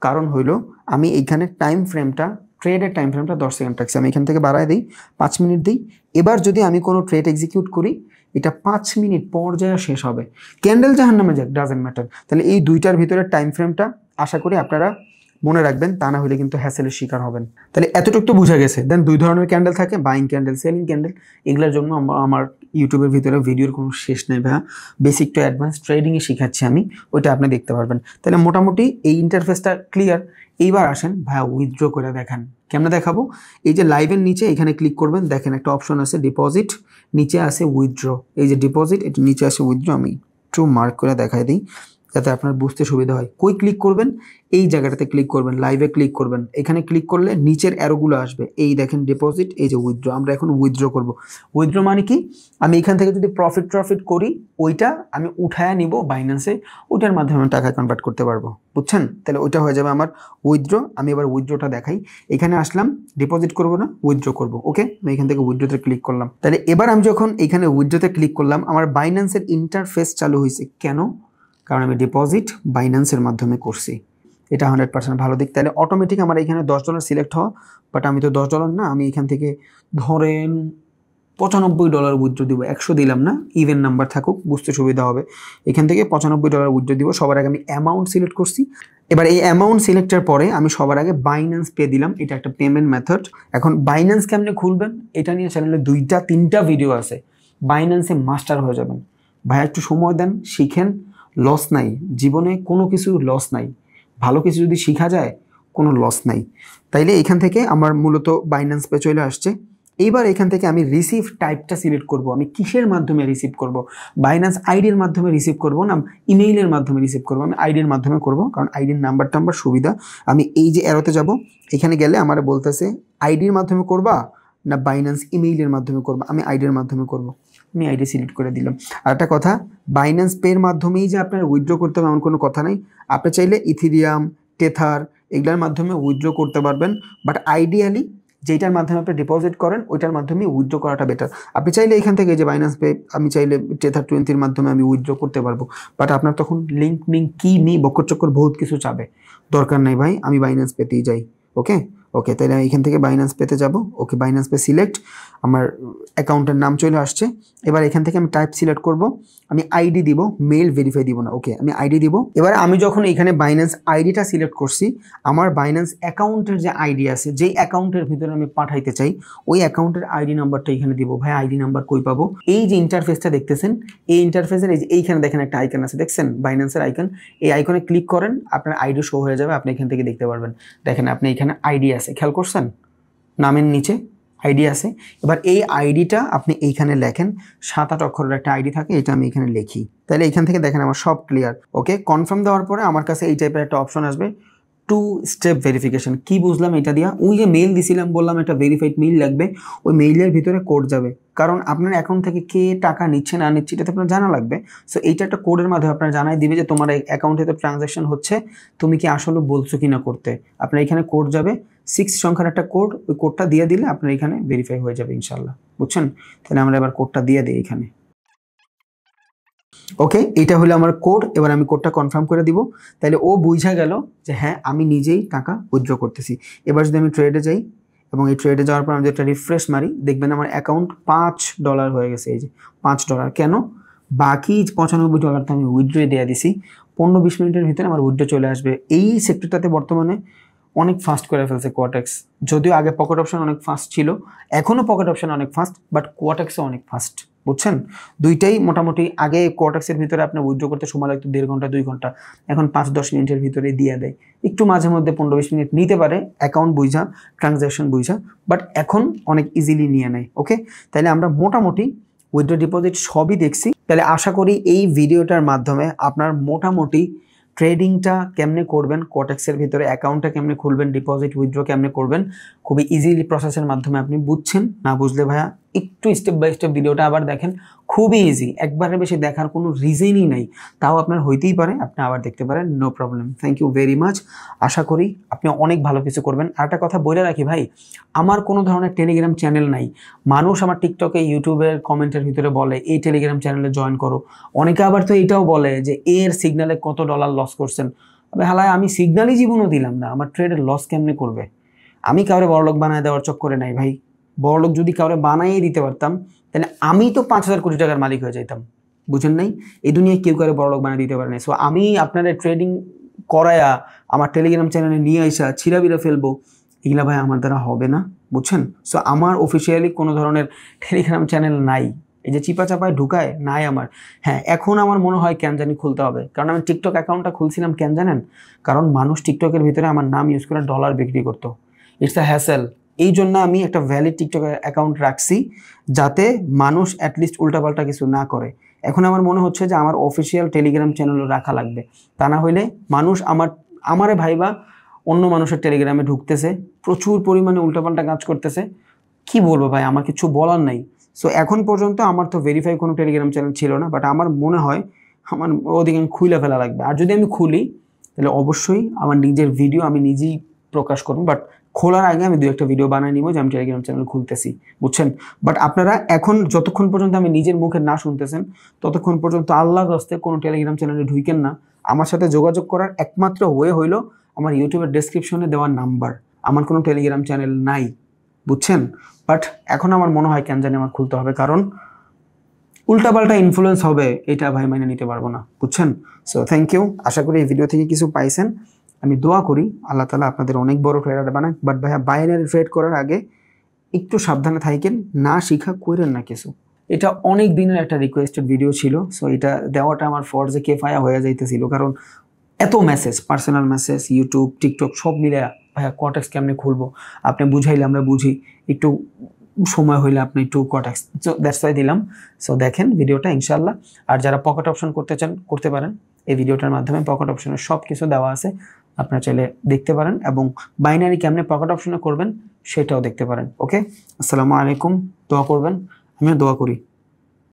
কারণ হইলো আমি এইখানে টাইম ফ্রেমটা, ট্রেডের টাইম ফ্রেমটা 10 সেকেন্ড রাখছি, আমি এখান থেকে বাড়ায় দিই, 5 মিনিট দিই। এবার যদি আমি কোনো ট্রেড এক্সিকিউট করি, এটা 5 মিনিট পর্যায়ে শেষ হবে। ক্যান্ডেল জাহান নামে যাক, ডাজেন্ট ম্যাটার। তাহলে এই দুইটার ভিতরে টাইম ফ্রেমটা আশা করি আপনারা মনে রাখবেন, তা না হলে কিন্তু হ্যাসেলের শিকার হবেন। তাহলে এতটুকু তো বোঝা গেছে। দেন দুই ধরনের ক্যান্ডেল থাকে, বাইং ক্যান্ডেল, সেলিং ক্যান্ডেল। এগুলোর জন্য আমার ইউটিউবের ভিতরে ভিডিওর কোনো শেষ নেই ভাইয়া, বেসিক টু অ্যাডভান্স ট্রেডিংয়ে শেখাচ্ছি আমি, ওইটা আপনি দেখতে পারবেন। তাহলে মোটামুটি এই ইন্টারফেসটা ক্লিয়ার। এইবার আসেন ভাইয়া উইথড্র করে দেখান, কেমনে দেখাবো? এই যে লাইভের নিচে এখানে ক্লিক করবেন, দেখেন একটা অপশন আছে ডিপোজিট, নিচে আছে উইথড্র। এই যে ডিপোজিট, এটা নিচে আছে উইথড্র। আমি একটু মার্ক করে দেখাই দিই, যাতে আপনার বুঝতে সুবিধা হয়। কই ক্লিক করবেন? এই জায়গাটাতে ক্লিক করবেন, লাইভে ক্লিক করবেন। এখানে ক্লিক করলে নিচের অ্যারোগুলো আসবে, এই দেখেন ডিপোজিট, এই যে উইথড্র। আমরা এখন উইথড্র করব। উইথড্র মানে কি? আমি এখান থেকে যদি প্রফিট করি, ওইটা আমি উঠায়া নিব বাইন্যান্সে, ওইটার মাধ্যমে আমি টাকা কনভার্ট করতে পারবো, বুঝছেন? তাহলে ওইটা হয়ে যাবে আমার উইথড্র। আমি এবার উইথড্রটা দেখাই। এখানে আসলাম, ডিপোজিট করব না, উইথড্র করব। ওকে, আমি এখান থেকে উইথড্রতে ক্লিক করলাম। তাহলে এবার আমি যখন এখানে উইথড্রতে ক্লিক করলাম, আমার বাইন্যান্সের ইন্টারফেস চালু হয়েছে। কেন? কারণ আমি ডিপোজিট বাইন্যান্সের মাধ্যমে করছি। এটা 100% ভালো দিক। তাহলে অটোমেটিক আমার এখানে $10 সিলেক্ট হওয়া, বাট আমি তো $10 না, আমি এখান থেকে ধরেন $95 উইথড্র দিব। 100 দিলাম না, ইভেন নাম্বার থাকুক, বুঝতে সুবিধা হবে। এখান থেকে $95 উইথড্র দিব। সবার আগে আমি অ্যামাউন্ট সিলেক্ট করছি। এবার এই অ্যামাউন্ট সিলেক্টের পরে আমি সবার আগে বাইন্যান্স পে দিলাম। এটা একটা পেমেন্ট মেথড। এখন বাইন্যান্স কেমনে খুলবেন এটা নিয়ে চ্যানেলে 2-3টা ভিডিও আছে। বাইন্যান্সে মাস্টার হয়ে যাবেন। ভাই একটু সময় দেন, শিখেন। লস নাই জীবনে, কোনো কিছু লস নাই। ভালো কিছু যদি শেখা যায়, কোনো লস নাই। তাইলে এখান থেকে আমার মূলত বাইন্যান্স পে চলে আসছে। এইবার এখান থেকে আমি রিসিভ টাইপটা সিলেক্ট করব। আমি কিসের মাধ্যমে রিসিভ করব? বাইন্যান্স আইডির মাধ্যমে রিসিভ করব না ইমেইলের মাধ্যমে রিসিভ করব? আমি আইডির মাধ্যমে করব, কারণ আইডির নাম্বারটা আমার সুবিধা। আমি এই যে অ্যারোতে যাব, এখানে গেলে আমার বলতেছে আইডির মাধ্যমে করবা না বাইন্যান্স ইমেইলের মাধ্যমে করবা। আমি আইডির মাধ্যমে করব। আমি আইডি সিলেক্ট করে দিলাম। আর একটা কথা, বাইন্যান্স পের মাধ্যমেই যে আপনার উইথড্র করতে হবে এমন কোনো কথা নাই। আপনি চাইলে ইথিরিয়াম, টেথার এগুলোর মাধ্যমে উইথড্র করতে পারবেন, বাট আইডিয়ালি যেটার মাধ্যমে আপনি ডিপোজিট করেন ওইটার মাধ্যমে উইথড্র করাটা বেটার। আপনি চাইলে এখান থেকে যে বাইন্যান্স পে, আমি চাইলে টেথার 20-র মাধ্যমে আমি উইথড্র করতে পারবো, বাট আপনার তখন লিঙ্ক কি নেই, বকর চক্কর বহুত কিছু চাবে। দরকার নাই ভাই, আমি বাইন্যান্স পেতেই যাই। ওকে ওকে, তাহলে আমি এখান থেকে বাইন্যান্স পেতে যাব। ওকে, বাইন্যান্স পে সিলেক্ট, আমার অ্যাকাউন্টের নাম চলে আসছে। এবার এখান থেকে আমি টাইপ সিলেক্ট করব। আমি আইডি দিব, মেল ভেরিফাই দিব না। ওকে, আমি আইডি দিব। এবার আমি যখন এখানে বাইন্যান্স আইডিটা সিলেক্ট করছি, আমার বাইন্যান্স অ্যাকাউন্টের যে আইডি আছে, যেই অ্যাকাউন্টের ভিতরে আমি পাঠাইতে চাই, ওই অ্যাকাউন্টের আইডি নাম্বারটা এখানে দিব। ভাই আইডি নাম্বার কই পাবো? এই যে ইন্টারফেসটা দেখতেছেন, এই ইন্টারফেসের এইখানে দেখেন একটা আইকন আছে, দেখছেন বাইন্যান্সের আইকন। এই আইকনে ক্লিক করেন, আপনার আইডি শো হয়ে যাবে। আপনি এখান থেকে দেখতে পারবেন। দেখেন আপনি এখানে আইডি আছে, খেয়াল করছেন? নামের নিচে আইডি আছে। এবার এই আইডিটা আপনি এইখানে লেখেন। 7-8 অক্ষরের একটা আইডি থাকে, এটা আমি এখানে লিখি। তাহলে এখান থেকে দেখেন আমার সব ক্লিয়ার। ওকে, কনফার্ম দেওয়ার পরে আমার কাছে এই টাইপের একটা অপশন আসবে, 2 স্টেপ ভেরিফিকেশন। কি বুঝলাম এটা দিয়া? ওই যে মেইল দিছিলাম, বললাম একটা ভেরিফাইড মেইল লাগবে, ওই মেইলের ভিতরে কোড যাবে। কারণ আপনার অ্যাকাউন্ট থেকে কে টাকা নিচ্ছে না নিচ্ছে এটা তো আপনার জানা লাগবে। সো এইটা একটা কোডের মাধ্যমে আপনার জানাই দিবে যে তোমার অ্যাকাউন্টে তো ট্রানজ্যাকশন হচ্ছে, তুমি কি আসলে বলছো কিনা করতে। আপনার এখানে কোড যাবে, 6 সংখ্যার একটা কোড। ওই কোডটা দিয়ে দিলে আপনার এখানে ভেরিফাই হয়ে যাবে ইনশাল্লাহ, বুঝছেন? তাহলে আমরা এবার কোডটা দিয়ে দিই এখানে। ওকে, এটা হলো আমার কোড। এবার আমি কোডটা কনফার্ম করে দিব। তাহলে ও বুঝা গেল যে হ্যাঁ আমি নিজেই টাকা উইথড্র করতেছি। এবার যদি আমি ট্রেডে যাই এবং এই ট্রেডে যাওয়ার পর আমি একটা রিফ্রেশ মারি, দেখবেন আমার অ্যাকাউন্ট $5 হয়ে গেছে। এই যে $5 কেন? বাকি $95 তো আমি উইথড্র দিয়ে দিছি। 15-20 মিনিটের ভিতরে আমার উইথড্র চলে আসবে। এই সেক্টরটাতে বর্তমানে অনেক ফাস্ট করে ফেলছে কোয়াটেক্স। যদিও আগে পকেট অপশন অনেক ফাস্ট ছিল, এখনও পকেট অপশন অনেক ফাস্ট, বাট কোয়াটেক্সও অনেক ফাস্ট, বুঝছেন? দুইটাই মোটামুটি। আগে কোয়াটেক্সের ভিতরে আপনি উইথড্র করতে সময় লাগতো 1.5 ঘন্টা 2 ঘন্টা, এখন 5-10 মিনিটের ভিতরে দিয়ে দেয়। একটু মাঝে মধ্যে 15-20 মিনিট নিতে পারে অ্যাকাউন্ট বুঝা, ট্রানজ্যাকশন বুঝা, বাট এখন অনেক ইজিলি নিয়ে নেয়। ওকে, তাহলে আমরা মোটামুটি উইথড্র ডিপোজিট সবই দেখছি। তাহলে আশা করি এই ভিডিওটার মাধ্যমে আপনার মোটামুটি ট্রেডিংটা কেমনে করবেন, কোয়াটেক্সের ভিতরে অ্যাকাউন্টটা কেমনে খুলবেন, ডিপোজিট উইথড্র কেমনে করবেন, খুবই ইজিলি প্রসেসের মাধ্যমে আপনি বুঝছেন। না বুঝলে ভাইয়া একটু স্টেপ বাই স্টেপ ভিডিওটা আবার দেখেন, খুবই ইজি। একবারের বেশি দেখার কোনো রিজনই নাই, তাও আপনার হইতেই পারে, আপনি আবার দেখতে পারেন, no problem. Thank you very much. আশা করি আপনি অনেক ভালো কিছু করবেন। আর একটা কথা বলে রাখি ভাই, আমার কোনো ধরনের টেলিগ্রাম চ্যানেল নাই। মানুষ আমার টিকটকে, ইউটিউবের কমেন্টের ভিতরে বলে এই টেলিগ্রাম চ্যানেলে জয়েন করো। অনেকে আবার তো এটাও বলে যে এর সিগনালে কত $, লস করছেন। হালায় আমি সিগনালই জীবনও দিলাম না, আমার ট্রেডের লস কেমনে করবে? আমি কাউরে বড়লোক বানায় দেওয়ার চক্করে নাই ভাই। বড়লোক যদি কাউরে বানাইয়ে দিতে পারতাম, তাহলে আমি তো 5,000 কোটি টাকার মালিক হয়ে যাইতাম, বুঝেন নাই? এই দুনিয়ায় কেউ কাউরে বড়লোক বানিয়ে দিতে পারে না। সো আমি আপনাদের ট্রেডিং করায়া আমার টেলিগ্রাম চ্যানেলে নিয়ে আসা ছিঁড়াবিড়া ফেলবো, এগুলা ভাই আমার দ্বারা হবে না, বুঝছেন? সো আমার অফিসিয়ালি কোনো ধরনের টেলিগ্রাম চ্যানেল নাই। এই যে চিপা চাপায় ঢুকায় নাই আমার। হ্যাঁ, এখন আমার মনে হয় কেন জানি খুলতে হবে, কারণ আমি টিকটক অ্যাকাউন্টটা খুলছিলাম কেন জানেন? কারণ মানুষ টিকটকের ভিতরে আমার নাম ইউজ করে $, বিক্রি করতো। It's a hassle. এই জন্য আমি একটা ভ্যালিড টিকটক অ্যাকাউন্ট রাখছি, যাতে মানুষ অ্যাটলিস্ট উল্টাপাল্টা কিছু না করে। এখন আমার মনে হচ্ছে যে আমার অফিসিয়াল টেলিগ্রাম চ্যানেলও রাখা লাগবে, তা না হইলে মানুষ আমারে ভাইবা অন্য মানুষের টেলিগ্রামে ঢুকতেছে, প্রচুর পরিমাণে উল্টাপাল্টা কাজ করতেছে। কি বলবো ভাই, আমার কিছু বলার নাই। সো এখন পর্যন্ত আমার তো ভেরিফাই কোনো টেলিগ্রাম চ্যানেল ছিল না, বাট আমার মনে হয় আমার ওদিকে খুলে ফেলা লাগবে। আর যদি আমি খুলি তাহলে অবশ্যই আমার নিজের ভিডিও আমি নিজেই প্রকাশ করবো, বাট খোলার আগে আমি 2-1টা ভিডিও বানিয়ে নিব যে আমি টেলিগ্রাম চ্যানেল খুলতেছি, বুঝছেন। বাট আপনারা এখন যতক্ষণ পর্যন্ত আমি নিজের মুখে না শুনতেছেন ততক্ষণ পর্যন্ত আল্লাহর রাস্তায় কোনো টেলিগ্রাম চ্যানেলে ঢুকেন না। আমার সাথে যোগাযোগ করার একমাত্র ওয়ে হইলো আমার ইউটিউবের ডেসক্রিপশনে দেওয়া নাম্বার। আমার কোনো টেলিগ্রাম চ্যানেল নাই, বুঝছেন। বাট এখন আমার মনে হয় কেন জানি আমার খুলতে হবে, কারণ উল্টাপাল্টা ইনফ্লুয়েন্স হবে, এটা ভাই মেনে নিতে পারবো না, বুঝছেন। সো থ্যাংক ইউ, আশা করি এই ভিডিও থেকে কিছু পাইছেন। আমি দোয়া করি আল্লাহ তাআলা আপনাদের অনেক বড় ট্রেডার বানায়। বাট ভাইয়া বাইনারি ট্রেড করার আগে একটু সাবধানে থাকেন, না শিখা কইরেন না কিছু। এটা অনেক দিনের একটা রিকোয়েস্টেড ভিডিও ছিল, সো এটা দেওয়াটা আমার ফরজে কেফায়া হয়ে যাইতেছিল, কারণ এত message, personal message, YouTube, TikTok সব মিলে ভাইয়া কটেক্স কেমনে খুলবো আপনি বুঝাইলে আমরা বুঝি, একটু সময় হইলে আপনি একটু কটেক্স, সো দ্যাটস ওয়াই দিলাম। সো দেখেন ভিডিওটা ইনশাল্লাহ। আর যারা পকেট অপশন করতে চান করতে পারেন, এই ভিডিওটার মাধ্যমে পকেট অপশনের সব কিছু দেওয়া আছে, আপনারা চাইলে দেখতে পারেন, এবং বাইনারি কেমনে পকেট অপশনে করবেন সেটাও দেখতে পারেন। ওকে, আসসালামু আলাইকুম, দোয়া করবেন, আমিও দোয়া করি।